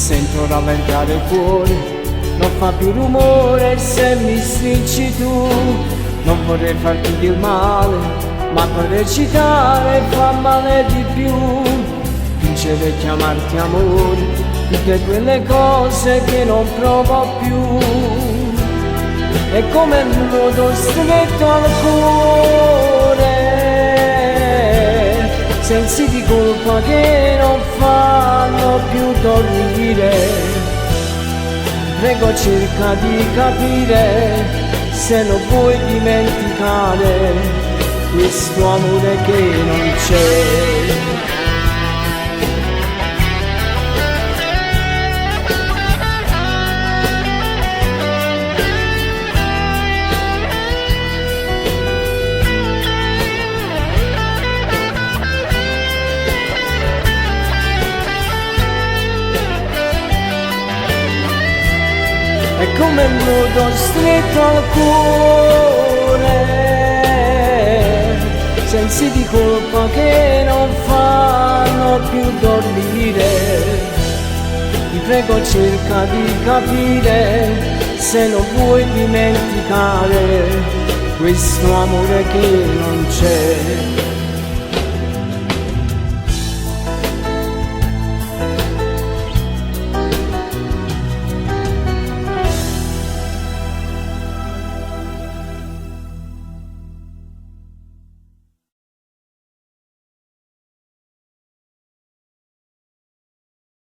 sento rallentare il cuore, non fa più rumore se mi stringi tu. Non vorrei farti del male, ma poi recitare fa male di più. Vincere e chiamarti amore, tutte quelle cose che non provo più. È come un nodo stretto al cuore, sensi di colpa che non fanno più dormire. Prego, cerca di capire se non puoi dimenticare questo amore che non c'è. È come un nodo stretto al cuore, sensi di colpa che non fanno più dormire. Ti prego, cerca di capire se non vuoi dimenticare questo amore che non c'è.